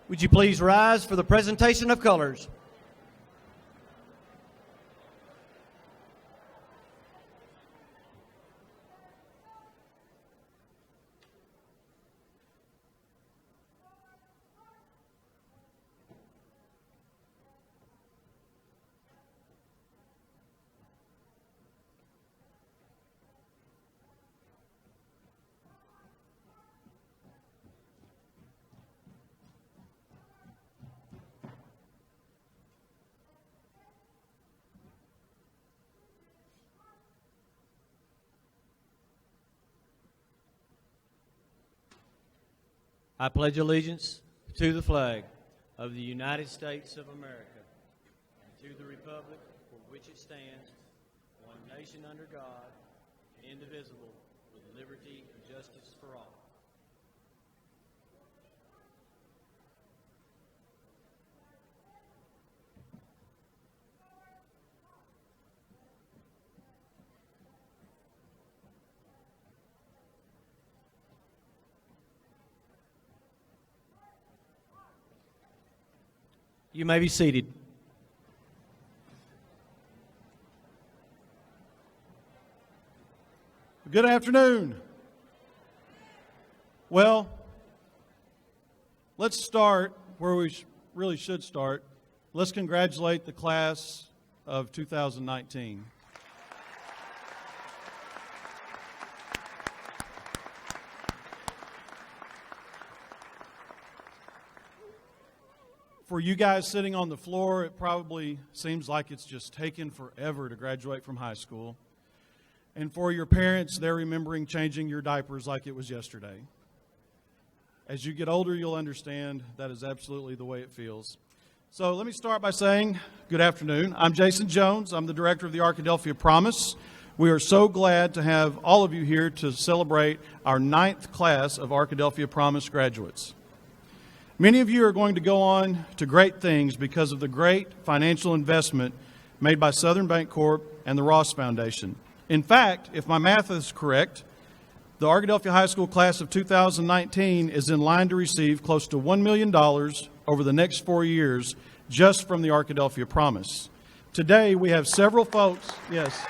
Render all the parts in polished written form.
Would you please rise for the presentation of colors? I pledge allegiance to the flag of the United States of America and to the republic for which it stands, one nation under God, indivisible, with liberty and justice for all. You may be seated. Good afternoon. Well, let's start where we really should start. Let's congratulate the class of 2019. For you guys sitting on the floor, it probably seems like it's just taken forever to graduate from high school. And for your parents, they're remembering changing your diapers like it was yesterday. As you get older, you'll understand that is absolutely the way it feels. So let me start by saying good afternoon. I'm Jason Jones. I'm the director of the Arkadelphia Promise. We are so glad to have all of you here to celebrate our 9th class of Arkadelphia Promise graduates. Many of you are going to go on to great things because of the great financial investment made by Southern Bancorp and the Ross Foundation. In fact, if my math is correct, the Arkadelphia High School class of 2019 is in line to receive close to $1 million over the next 4 years just from the Arkadelphia Promise. Today, we have several folks, yes.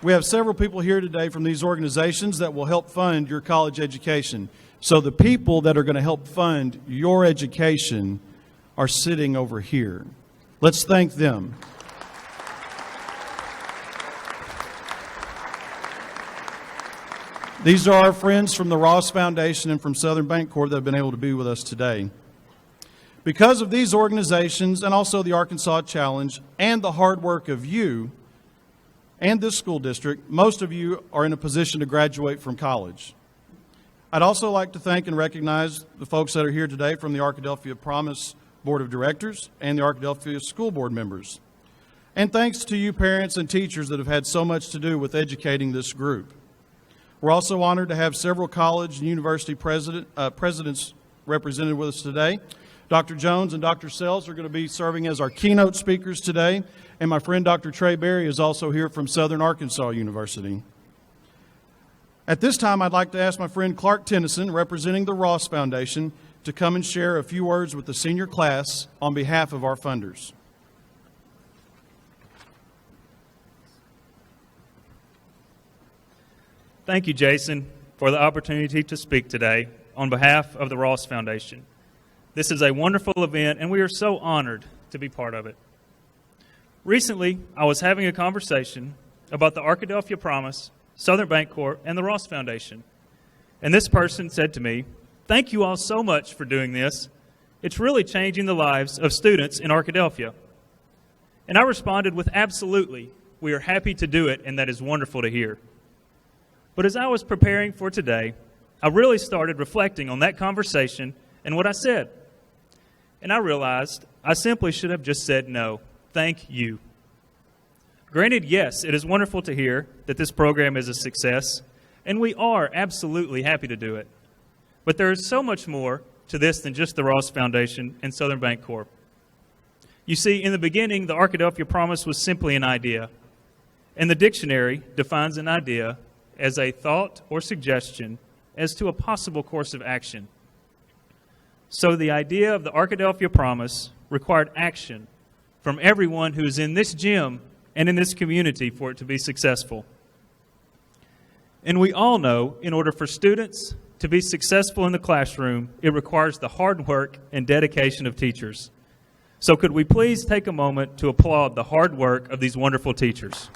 We have several people here today from these organizations that will help fund your college education. So the people that are going to help fund your education are sitting over here. Let's thank them. These are our friends from the Ross Foundation and from Southern Bancorp that have been able to be with us today. Because of these organizations and also the Arkansas Challenge and the hard work of you and this school district, most of you are in a position to graduate from college. I'd also like to thank and recognize the folks that are here today from the Arkadelphia Promise Board of Directors and the Arkadelphia School Board members. And thanks to you parents and teachers that have had so much to do with educating this group. We're also honored to have several college and university presidents represented with us today. Dr. Jones and Dr. Sells are going to be serving as our keynote speakers today. And my friend Dr. Trey Berry is also here from Southern Arkansas University. At this time, I'd like to ask my friend Clark Tennyson, representing the Ross Foundation, to come and share a few words with the senior class on behalf of our funders. Thank you, Jason, for the opportunity to speak today on behalf of the Ross Foundation. This is a wonderful event, and we are so honored to be part of it. Recently, I was having a conversation about the Arkadelphia Promise, Southern Bancorp, and the Ross Foundation. And this person said to me, "Thank you all so much for doing this. It's really changing the lives of students in Arkadelphia." And I responded with, "Absolutely. We are happy to do it, and that is wonderful to hear." But as I was preparing for today, I really started reflecting on that conversation and what I said. And I realized I simply should have just said no. Thank you. Granted, yes, it is wonderful to hear that this program is a success, and we are absolutely happy to do it. But there is so much more to this than just the Ross Foundation and Southern Bancorp. You see, in the beginning, the Arkadelphia Promise was simply an idea, and the dictionary defines an idea as a thought or suggestion as to a possible course of action. So the idea of the Arkadelphia Promise required action from everyone who is in this gym and in this community for it to be successful. And we all know, in order for students to be successful in the classroom, it requires the hard work and dedication of teachers. So could we please take a moment to applaud the hard work of these wonderful teachers?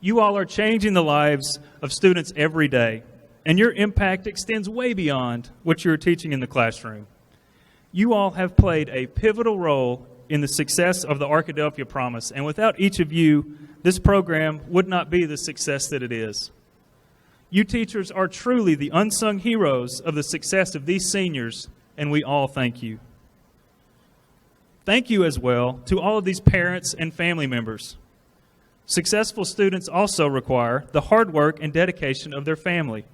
You all are changing the lives of students every day, and your impact extends way beyond what you're teaching in the classroom. You all have played a pivotal role in the success of the Arkadelphia Promise, and without each of you, this program would not be the success that it is. You teachers are truly the unsung heroes of the success of these seniors, and we all thank you. Thank you as well to all of these parents and family members. Successful students also require the hard work and dedication of their family.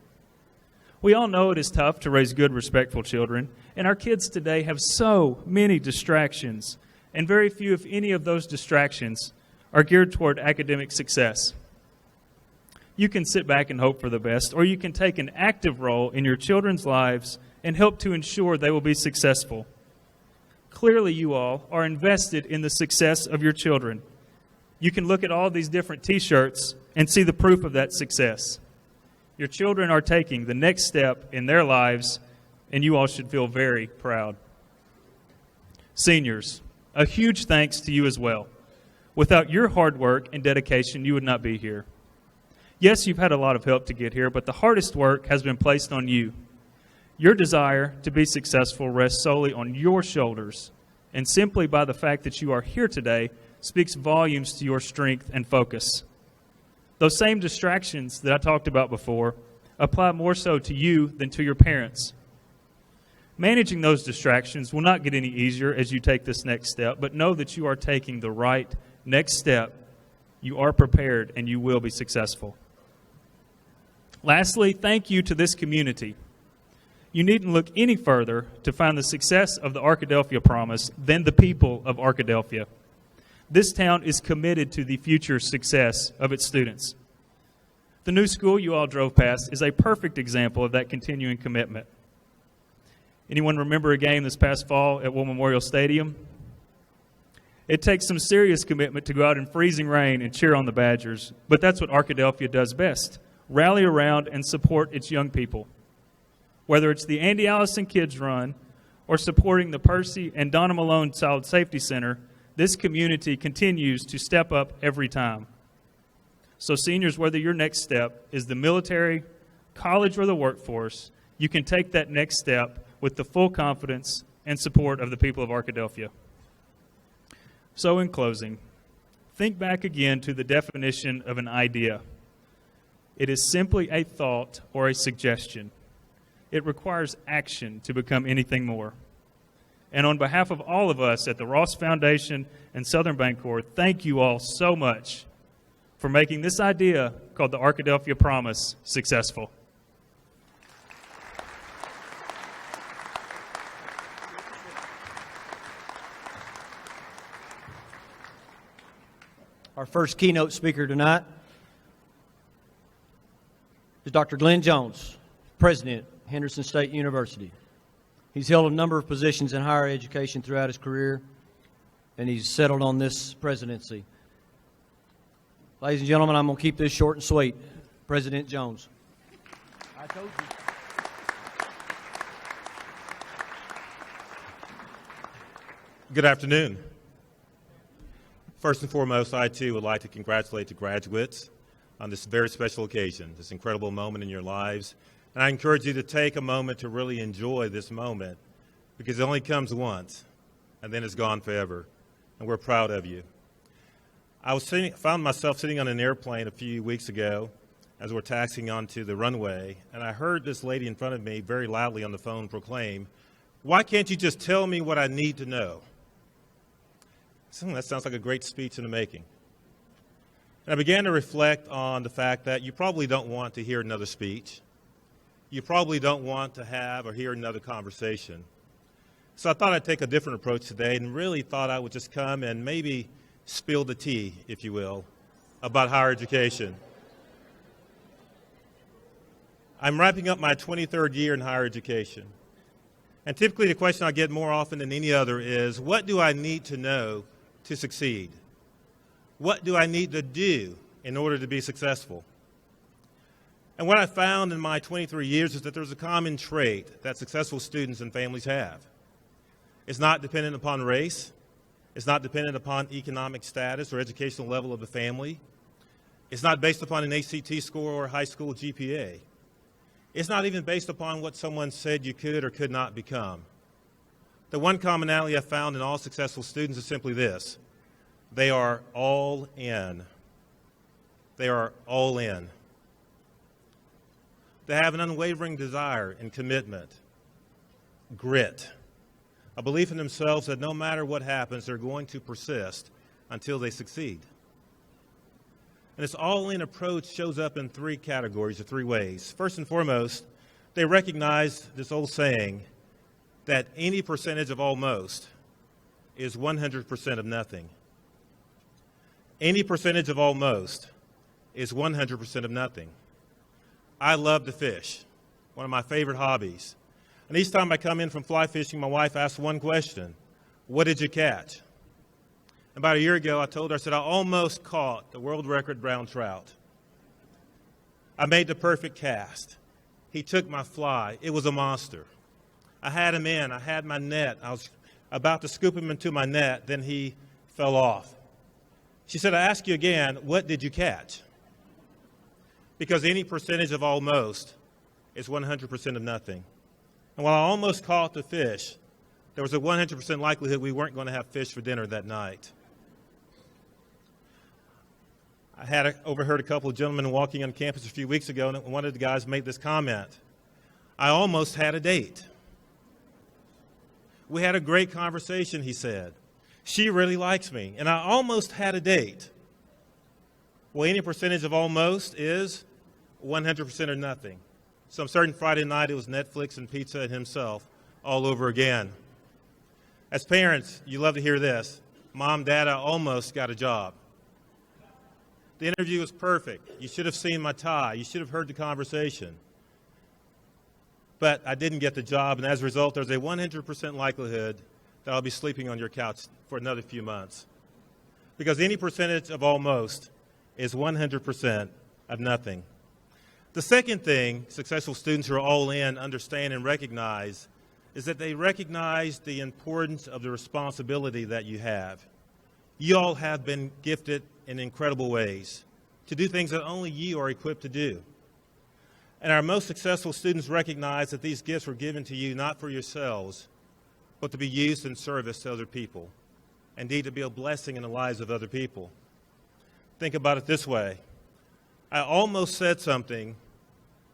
We all know it is tough to raise good, respectful children, and our kids today have so many distractions, and very few, if any, of those distractions are geared toward academic success. You can sit back and hope for the best, or you can take an active role in your children's lives and help to ensure they will be successful. Clearly, you all are invested in the success of your children. You can look at all these different T-shirts and see the proof of that success. Your children are taking the next step in their lives, and you all should feel very proud. Seniors, a huge thanks to you as well. Without your hard work and dedication, you would not be here. Yes, you've had a lot of help to get here, but the hardest work has been placed on you. Your desire to be successful rests solely on your shoulders, and simply by the fact that you are here today speaks volumes to your strength and focus. Those same distractions that I talked about before apply more so to you than to your parents. Managing those distractions will not get any easier as you take this next step, but know that you are taking the right next step. You are prepared and you will be successful. Lastly, thank you to this community. You needn't look any further to find the success of the Arkadelphia Promise than the people of Arkadelphia. This town is committed to the future success of its students. The new school you all drove past is a perfect example of that continuing commitment. Anyone remember a game this past fall at War Memorial Stadium? It takes some serious commitment to go out in freezing rain and cheer on the Badgers, but that's what Arkadelphia does best, rally around and support its young people. Whether it's the Andy Allison Kids Run or supporting the Percy and Donna Malone Child Safety Center, this community continues to step up every time. So seniors, whether your next step is the military, college, or the workforce, you can take that next step with the full confidence and support of the people of Arkadelphia. So in closing, think back again to the definition of an idea. It is simply a thought or a suggestion. It requires action to become anything more. And on behalf of all of us at the Ross Foundation and Southern Bancorp, thank you all so much for making this idea called the Arkadelphia Promise successful. Our first keynote speaker tonight is Dr. Glenn Jones, President, Henderson State University. He's held a number of positions in higher education throughout his career, and he's settled on this presidency. Ladies and gentlemen, I'm going to keep this short and sweet. President Jones. I told you. Good afternoon. First and foremost, I too would like to congratulate the graduates on this very special occasion, this incredible moment in your lives. And I encourage you to take a moment to really enjoy this moment, because it only comes once, and then it's gone forever. And we're proud of you. I found myself sitting on an airplane a few weeks ago as we're taxiing onto the runway, and I heard this lady in front of me very loudly on the phone proclaim, "Why can't you just tell me what I need to know?" That sounds like a great speech in the making. And I began to reflect on the fact that you probably don't want to hear another speech. You probably don't want to have or hear another conversation. So I thought I'd take a different approach today and really thought I would just come and maybe spill the tea, if you will, about higher education. I'm wrapping up my 23rd year in higher education. And typically the question I get more often than any other is, what do I need to know to succeed? What do I need to do in order to be successful? And what I found in my 23 years is that there's a common trait that successful students and families have. It's not dependent upon race. It's not dependent upon economic status or educational level of the family. It's not based upon an ACT score or a high school GPA. It's not even based upon what someone said you could or could not become. The one commonality I found in all successful students is simply this: they are all in. They are all in. They have an unwavering desire and commitment, grit, a belief in themselves that no matter what happens, they're going to persist until they succeed. And this all-in approach shows up in three categories or three ways. First and foremost, they recognize this old saying that any percentage of almost is 100% of nothing. Any percentage of almost is 100% of nothing. I love to fish, one of my favorite hobbies. And each time I come in from fly fishing, my wife asks one question: what did you catch? About a year ago, I told her, I said, I almost caught the world record brown trout. I made the perfect cast. He took my fly. It was a monster. I had him in. I had my net. I was about to scoop him into my net. Then he fell off. She said, I ask you again, what did you catch? Because any percentage of almost is 100% of nothing. And while I almost caught the fish, there was a 100% likelihood we weren't going to have fish for dinner that night. I had overheard a couple of gentlemen walking on campus a few weeks ago, and one of the guys made this comment: I almost had a date. We had a great conversation, he said. She really likes me, and I almost had a date. Well, any percentage of almost is 100% or nothing. Some certain Friday night, it was Netflix and pizza and himself all over again. As parents, you love to hear this: Mom, Dad, I almost got a job. The interview was perfect. You should have seen my tie. You should have heard the conversation. But I didn't get the job, and as a result, there's a 100% likelihood that I'll be sleeping on your couch for another few months. Because any percentage of almost is 100% of nothing. The second thing successful students who are all in understand and recognize is that they recognize the importance of the responsibility that you have. You all have been gifted in incredible ways to do things that only you are equipped to do. And our most successful students recognize that these gifts were given to you not for yourselves, but to be used in service to other people. Indeed, to be a blessing in the lives of other people. Think about it this way. I almost said something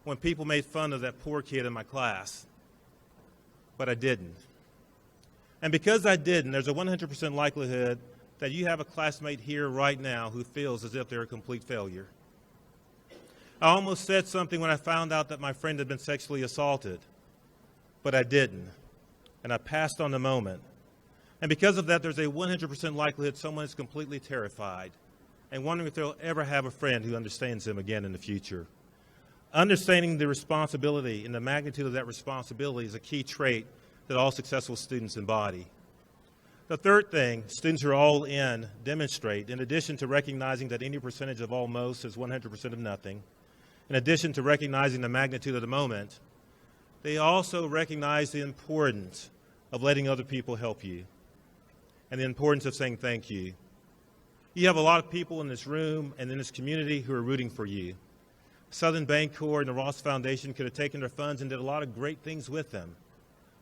when people made fun of that poor kid in my class, but I didn't. And because I didn't, there's a 100% likelihood that you have a classmate here right now who feels as if they're a complete failure. I almost said something when I found out that my friend had been sexually assaulted, but I didn't, and I passed on the moment. And because of that, there's a 100% likelihood someone is completely terrified and wondering if they'll ever have a friend who understands them again in the future. Understanding the responsibility and the magnitude of that responsibility is a key trait that all successful students embody. The third thing students who are all in demonstrate, in addition to recognizing that any percentage of almost is 100% of nothing, in addition to recognizing the magnitude of the moment, they also recognize the importance of letting other people help you and the importance of saying thank you. You have a lot of people in this room and in this community who are rooting for you. Southern Bancorp and the Ross Foundation could have taken their funds and did a lot of great things with them,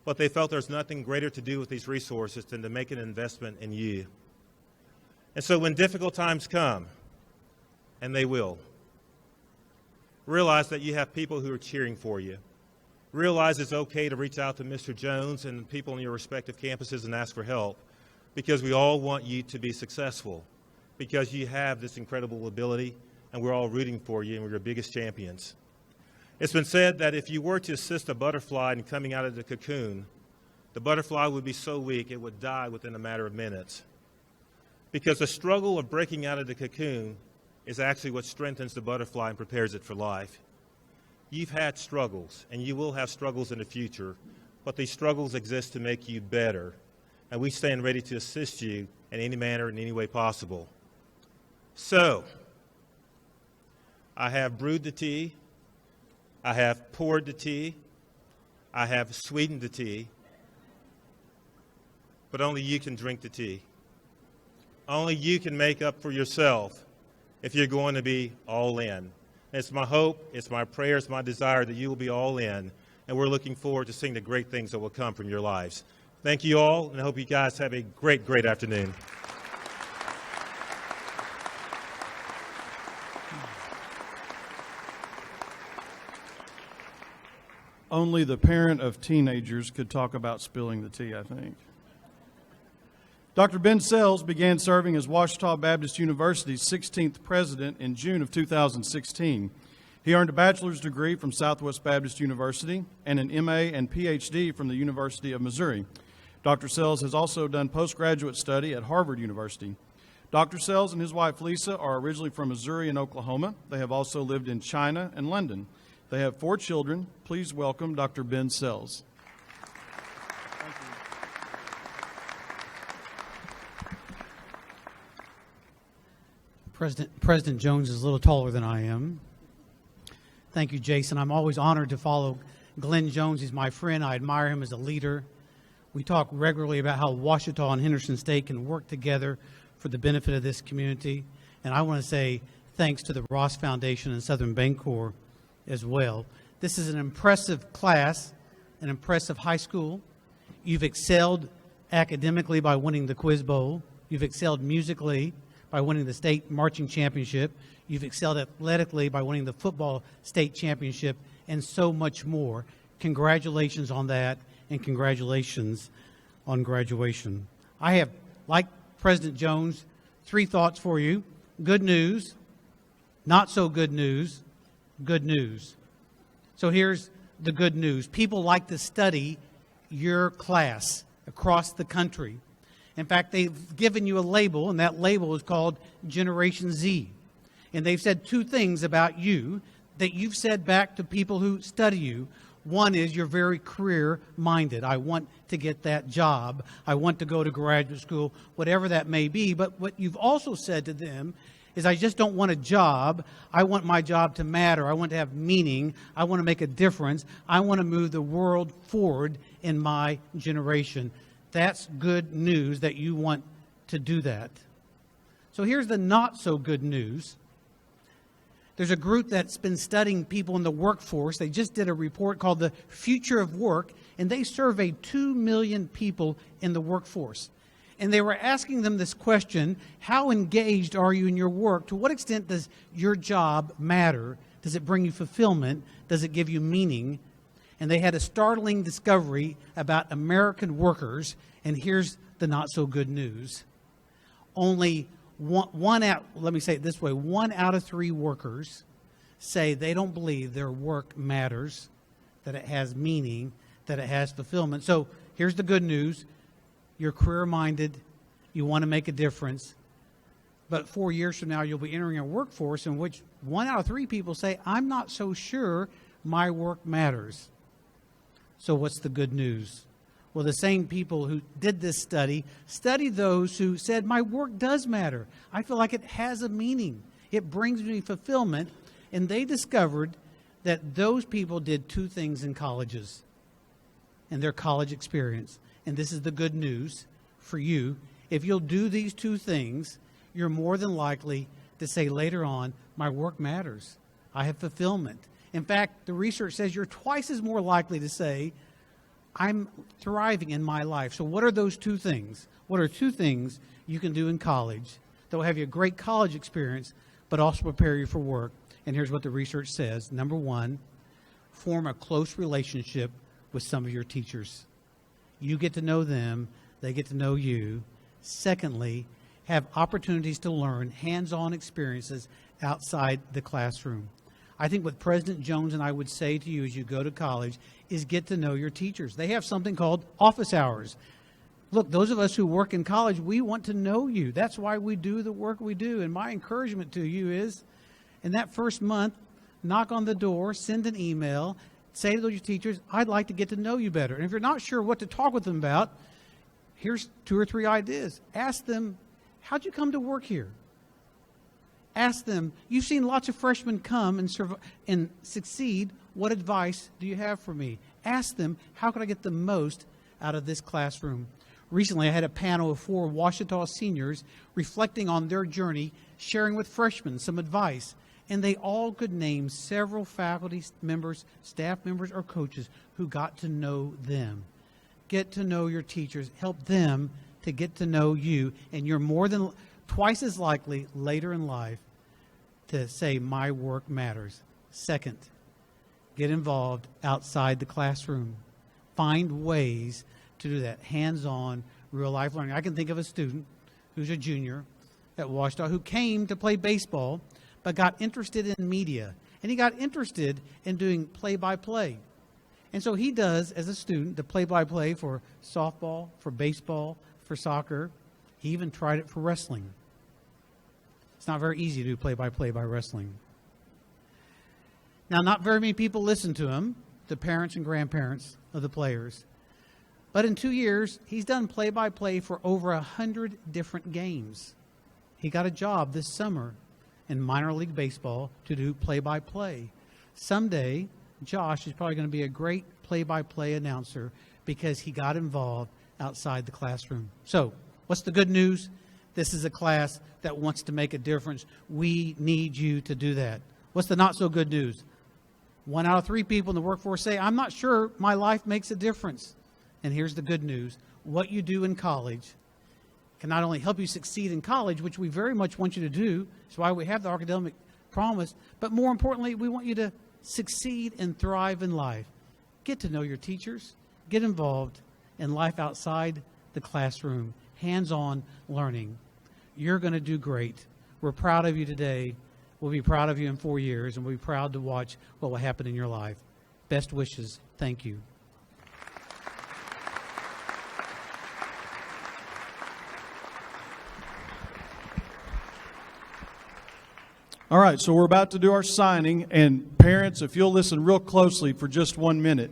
but they felt there's nothing greater to do with these resources than to make an investment in you. And so when difficult times come, and they will, realize that you have people who are cheering for you. Realize it's okay to reach out to Mr. Jones and people on your respective campuses and ask for help, because we all want you to be successful, because you have this incredible ability, and we're all rooting for you, and we're your biggest champions. It's been said that if you were to assist a butterfly in coming out of the cocoon, the butterfly would be so weak it would die within a matter of minutes. Because the struggle of breaking out of the cocoon is actually what strengthens the butterfly and prepares it for life. You've had struggles, and you will have struggles in the future, but these struggles exist to make you better, and we stand ready to assist you in any manner, in any way possible. So, I have brewed the tea, I have poured the tea, I have sweetened the tea, but only you can drink the tea. Only you can make up for yourself if you're going to be all in. It's my hope, it's my prayer, it's my desire that you will be all in, and we're looking forward to seeing the great things that will come from your lives. Thank you all, and I hope you guys have a great, great afternoon. Only the parent of teenagers could talk about spilling the tea, I think. Dr. Ben Sells began serving as Ouachita Baptist University's 16th president in June of 2016. He earned a bachelor's degree from Southwest Baptist University and an MA and PhD from the University of Missouri. Dr. Sells has also done postgraduate study at Harvard University. Dr. Sells and his wife Lisa are originally from Missouri and Oklahoma. They have also lived in China and London. They have 4 children. Please welcome Dr. Ben Sells. President Jones is a little taller than I am. Thank you, Jason. I'm always honored to follow Glenn Jones. He's my friend. I admire him as a leader. We talk regularly about how Ouachita and Henderson State can work together for the benefit of this community. And I want to say thanks to the Ross Foundation and Southern Bancorp as well. This is an impressive class, an impressive high school. You've excelled academically by winning the Quiz Bowl. You've excelled musically by winning the state marching championship. You've excelled athletically by winning the football state championship, and so much more. Congratulations on that, and congratulations on graduation. I have, like President Jones, 3 thoughts for you. Good news, not so good news, good news. So here's the good news. People like to study your class across the country. In fact, they've given you a label, and that label is called Generation Z. And they've said 2 things about you that you've said back to people who study you. One is you're very career-minded. I want to get that job. I want to go to graduate school, whatever that may be. But what you've also said to them is I just don't want a job. I want my job to matter. I want to have meaning. I want to make a difference. I want to move the world forward in my generation. That's good news that you want to do that. So here's the not so good news. There's a group that's been studying people in the workforce. They just did a report called The Future of Work, and they surveyed 2 million people in the workforce. And they were asking them this question: how engaged are you in your work? To what extent does your job matter? Does it bring you fulfillment? Does it give you meaning? And they had a startling discovery about American workers, and here's the not so good news. Only one out of 3 workers say they don't believe their work matters, that it has meaning, that it has fulfillment. So here's the good news. You're career-minded. You want to make a difference. But 4 years from now, you'll be entering a workforce in which 1 out of 3 people say, I'm not so sure my work matters. So what's the good news? Well, the same people who did this study studied those who said, my work does matter. I feel like it has a meaning. It brings me fulfillment. And they discovered that those people did 2 things in colleges, in their college experience. And this is the good news for you. If you'll do these 2 things, you're more than likely to say later on, my work matters. I have fulfillment. In fact, the research says you're twice as more likely to say, I'm thriving in my life. So what are those 2 things? What are 2 things you can do in college that will have you a great college experience, but also prepare you for work? And here's what the research says. Number 1, form a close relationship with some of your teachers. You get to know them, they get to know you. Secondly, have opportunities to learn hands-on experiences outside the classroom. I think what President Jones and I would say to you as you go to college is get to know your teachers. They have something called office hours. Look, those of us who work in college, we want to know you. That's why we do the work we do. And my encouragement to you is, in that first month, knock on the door, send an email, say to those teachers, I'd like to get to know you better. And if you're not sure what to talk with them about, here's 2 or 3 ideas. Ask them, how'd you come to work here? Ask them, you've seen lots of freshmen come and succeed. What advice do you have for me? Ask them, how can I get the most out of this classroom? Recently, I had a panel of 4 Ouachita seniors reflecting on their journey, sharing with freshmen some advice. And they all could name several faculty members, staff members, or coaches who got to know them. Get to know your teachers. Help them to get to know you. And you're more than twice as likely later in life to say, my work matters. Second, get involved outside the classroom. Find ways to do that, hands-on, real-life learning. I can think of a student who's a junior at Ouachita who came to play baseball but got interested in media. And he got interested in doing play-by-play. And so he does, as a student, the play-by-play for softball, for baseball, for soccer. He even tried it for wrestling. It's not very easy to do play-by-play by wrestling. Now, not very many people listen to him, the parents and grandparents of the players. But in 2 years, he's done play-by-play for over 100 different games. He got a job this summer in minor league baseball to do play-by-play. Someday, Josh is probably going to be a great play-by-play announcer because he got involved outside the classroom. So, what's the good news? This is a class that wants to make a difference. We need you to do that. What's the not-so-good news? 1 out of 3 people in the workforce say, I'm not sure my life makes a difference. And here's the good news. What you do in college can not only help you succeed in college, which we very much want you to do, that's why we have the Arkadelphia Promise, but more importantly, we want you to succeed and thrive in life. Get to know your teachers. Get involved in life outside the classroom, hands-on learning. You're going to do great. We're proud of you today. We'll be proud of you in 4 years, and we'll be proud to watch what will happen in your life. Best wishes. Thank you. All right, so we're about to do our signing, and parents, if you'll listen real closely for just 1 minute.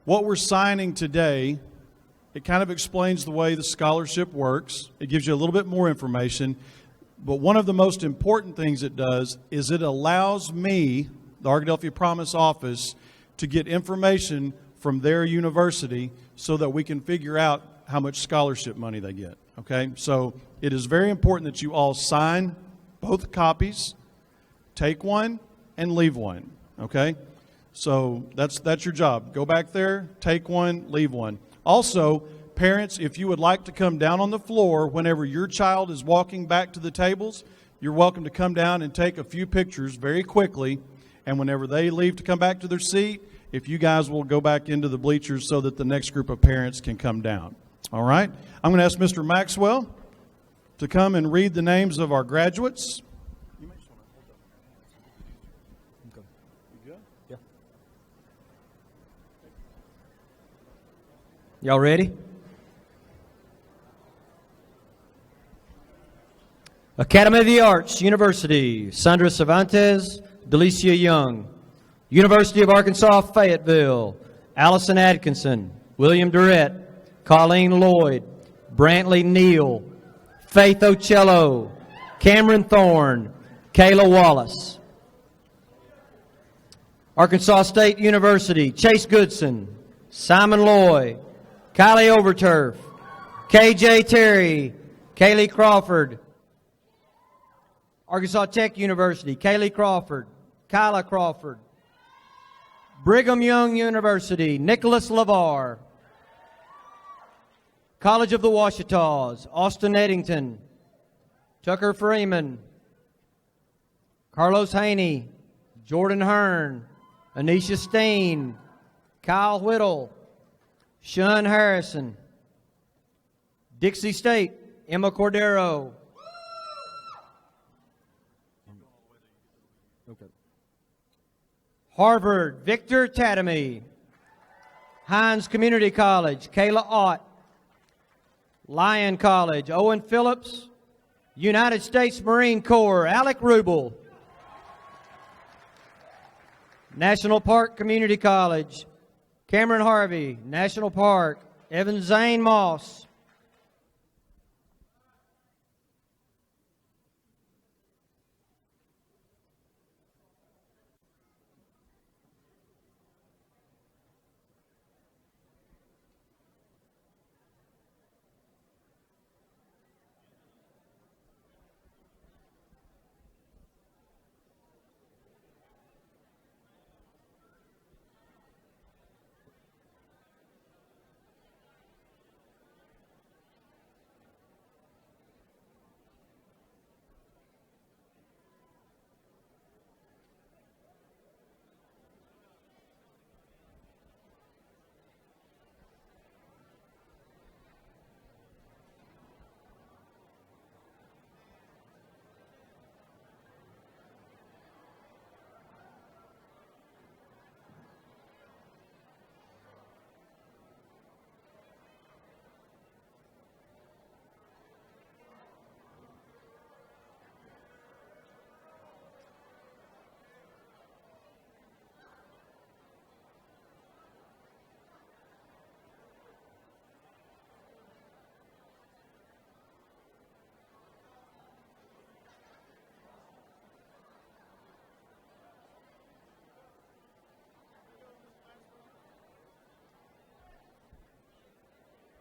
What we're signing today, it kind of explains the way the scholarship works. It gives you a little bit more information, but one of the most important things it does is it allows me, the Arkadelphia Promise Office, to get information from their university so that we can figure out how much scholarship money they get, okay? So it is very important that you all sign both copies. Take one and leave one, okay? So that's your job. Go back there, take one, leave one. Also, parents, if you would like to come down on the floor whenever your child is walking back to the tables, you're welcome to come down and take a few pictures very quickly. And whenever they leave to come back to their seat, if you guys will go back into the bleachers so that the next group of parents can come down. All right? I'm going to ask Mr. Maxwell to come and read the names of our graduates. Y'all ready? Academy of the Arts, University, Sandra Cervantes, Delicia Young. University of Arkansas, Fayetteville, Allison Atkinson, William Durrett, Colleen Lloyd, Brantley Neal, Faith Ocello, Cameron Thorne, Kayla Wallace. Arkansas State University, Chase Goodson, Simon Loy, Kylie Overturf, KJ Terry, Kaylee Crawford. Arkansas Tech University, Kaylee Crawford, Kyla Crawford. Brigham Young University, Nicholas LeVar. College of the Ouachitas, Austin Eddington, Tucker Freeman, Carlos Haney, Jordan Hearn, Anisha Steen, Kyle Whittle, Sean Harrison. Dixie State, Emma Cordero. Okay. Harvard, Victor Tatamy. Hines Community College, Kayla Ott. Lyon College, Owen Phillips. United States Marine Corps, Alec Rubel. National Park Community College, Cameron Harvey. National Park, Evan Zane Moss.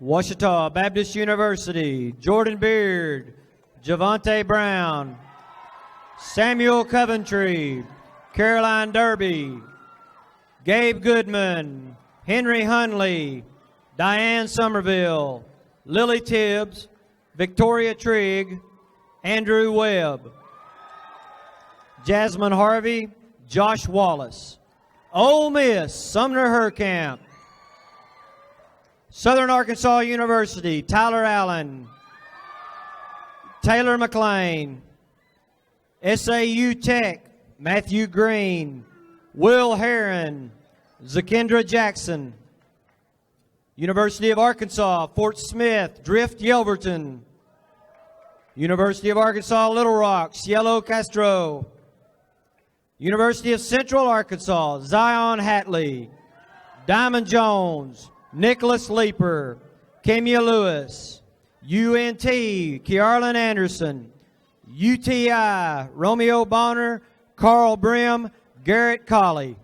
Ouachita Baptist University, Jordan Beard, Javante Brown, Samuel Coventry, Caroline Derby, Gabe Goodman, Henry Hunley, Diane Somerville, Lily Tibbs, Victoria Trigg, Andrew Webb, Jasmine Harvey, Josh Wallace. Ole Miss, Sumner Herkamp. Southern Arkansas University, Tyler Allen, Taylor McLean. SAU Tech, Matthew Green, Will Heron, Zakendra Jackson. University of Arkansas, Fort Smith, Drift Yelverton. University of Arkansas, Little Rock, Cielo Castro. University of Central Arkansas, Zion Hatley, Diamond Jones, Nicholas Leeper, Kemia Lewis. UNT, Kiarlin Anderson. UTI, Romeo Bonner, Carl Brim, Garrett Colley.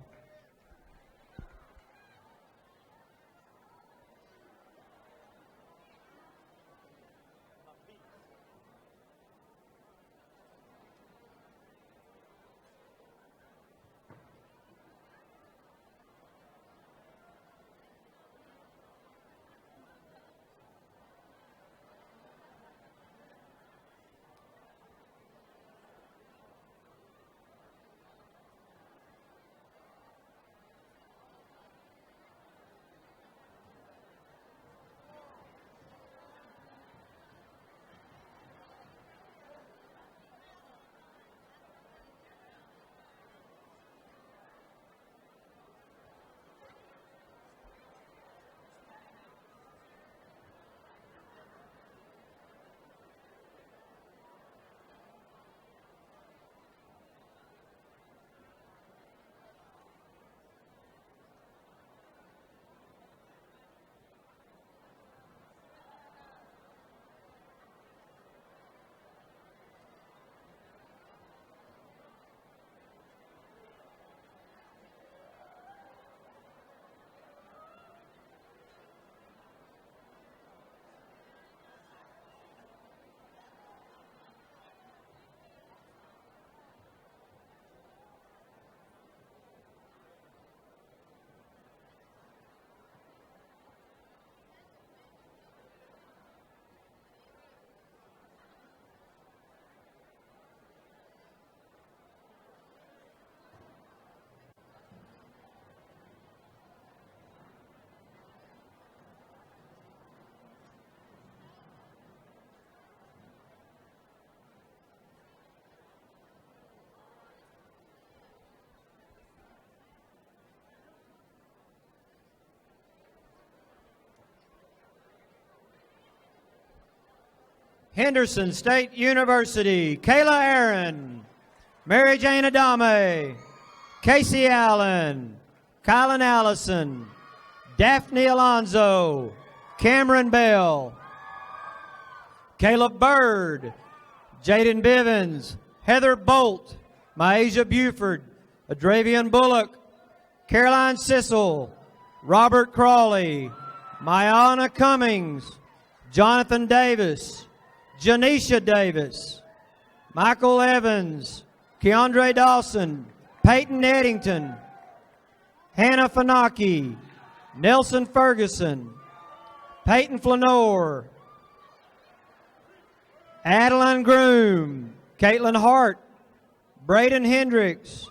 Henderson State University, Kayla Aaron, Mary Jane Adame, Casey Allen, Kylan Allison, Daphne Alonzo, Cameron Bell, Caleb Bird, Jaden Bivens, Heather Bolt, Myasia Buford, Adravian Bullock, Caroline Sissel, Robert Crawley, Mayana Cummings, Jonathan Davis, Janisha Davis, Michael Evans, Keandre Dawson, Peyton Eddington, Hannah Fanaki, Nelson Ferguson, Peyton Flanor, Adeline Groom, Caitlin Hart, Braden Hendricks,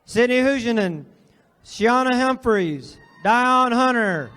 Sydney Hujanen, Shiana Humphreys, Dion Hunter,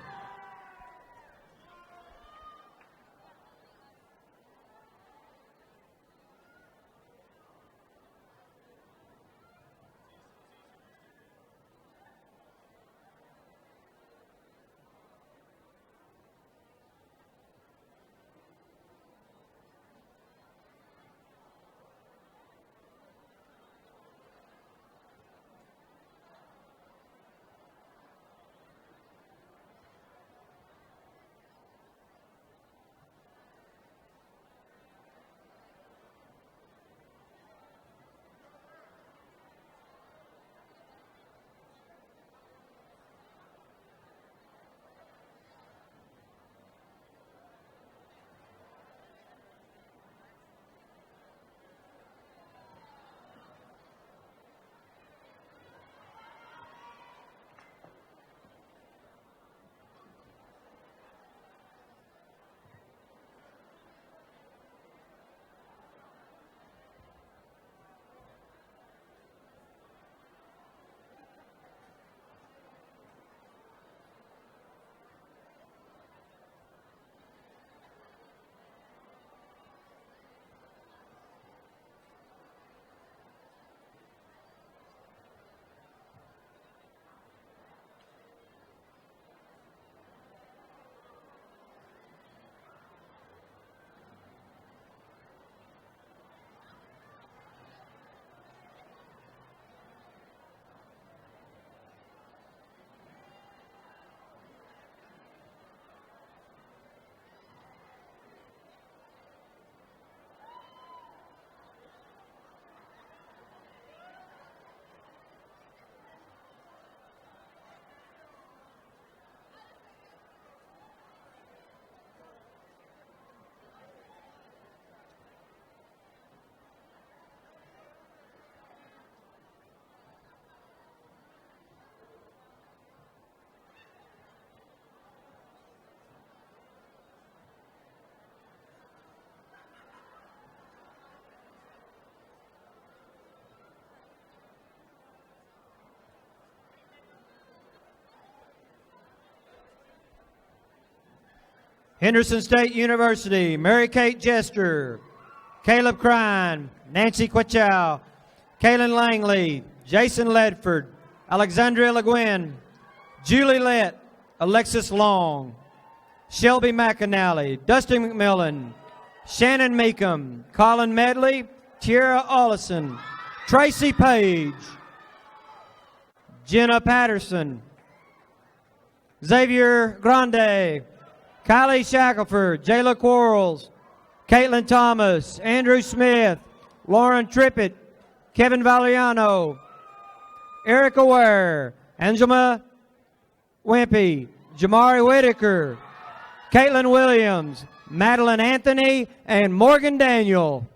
Henderson State University, Mary Kate Jester, Caleb Crine, Nancy Quachow, Kaylin Langley, Jason Ledford, Alexandria LeGuin, Julie Lett, Alexis Long, Shelby McAnally, Dustin McMillan, Shannon Meekum, Colin Medley, Tiara Ollison, Tracy Page, Jenna Patterson, Xavier Grande, Kylie Shackelford, Jayla Quarles, Caitlin Thomas, Andrew Smith, Lauren Trippett, Kevin Valiano, Erica Ware, Angela Wimpy, Jamari Whitaker, Caitlin Williams, Madeline Anthony, and Morgan Daniel.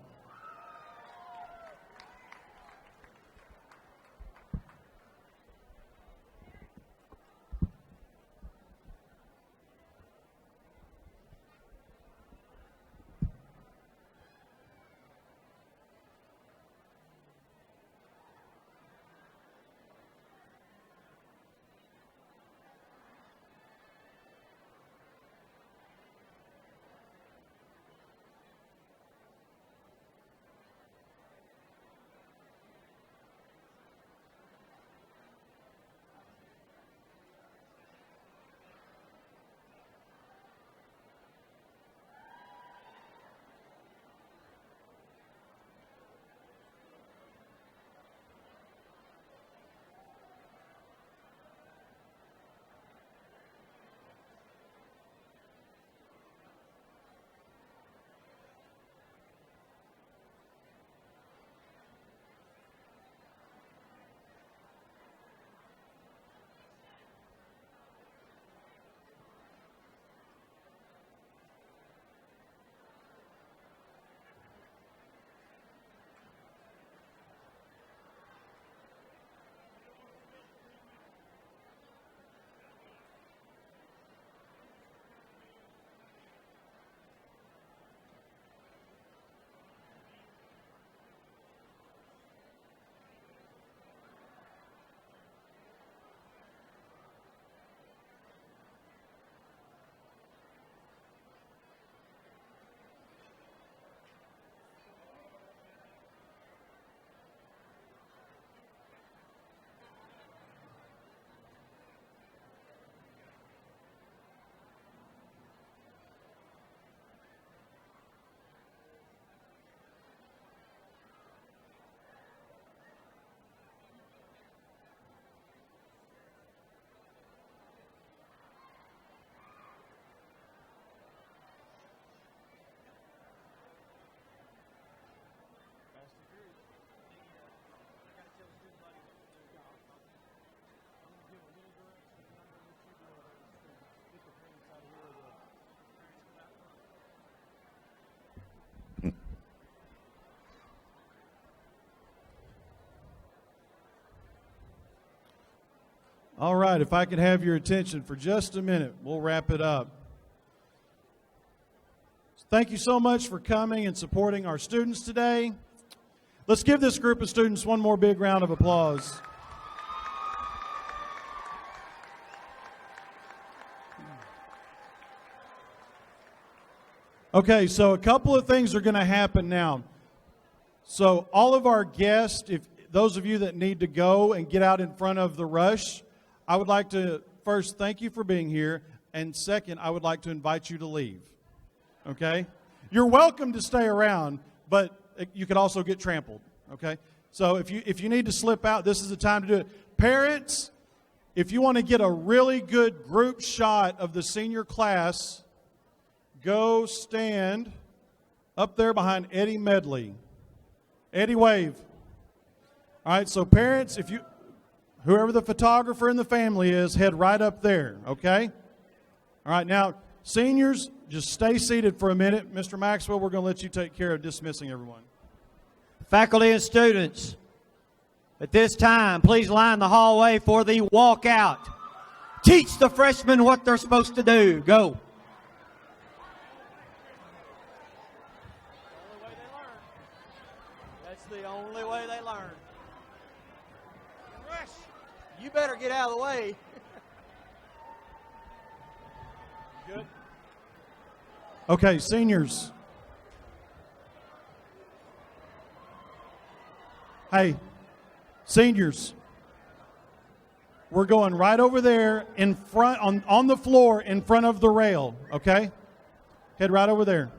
All right, if I could have your attention for just a minute, we'll wrap it up. Thank you so much for coming and supporting our students today. Let's give this group of students one more big round of applause. Okay, so a couple of things are going to happen now. So all of our guests, if those of you that need to go and get out in front of the rush, I would like to first thank you for being here, and second, I would like to invite you to leave. Okay? You're welcome to stay around, but you could also get trampled. Okay? So if you need to slip out, this is the time to do it. Parents, if you want to get a really good group shot of the senior class, go stand up there behind Eddie Medley. Eddie, wave. All right, so parents, whoever the photographer in the family is, head right up there, okay? All right, now, seniors, just stay seated for a minute. Mr. Maxwell, we're going to let you take care of dismissing everyone. Faculty and students, at this time, please line the hallway for the walkout. Teach the freshmen what they're supposed to do. Go. The only way they learn. Rush, you better get out of the way. Good. Okay, seniors. Hey, seniors. We're going right over there in front on the floor in front of the rail, okay? Head right over there.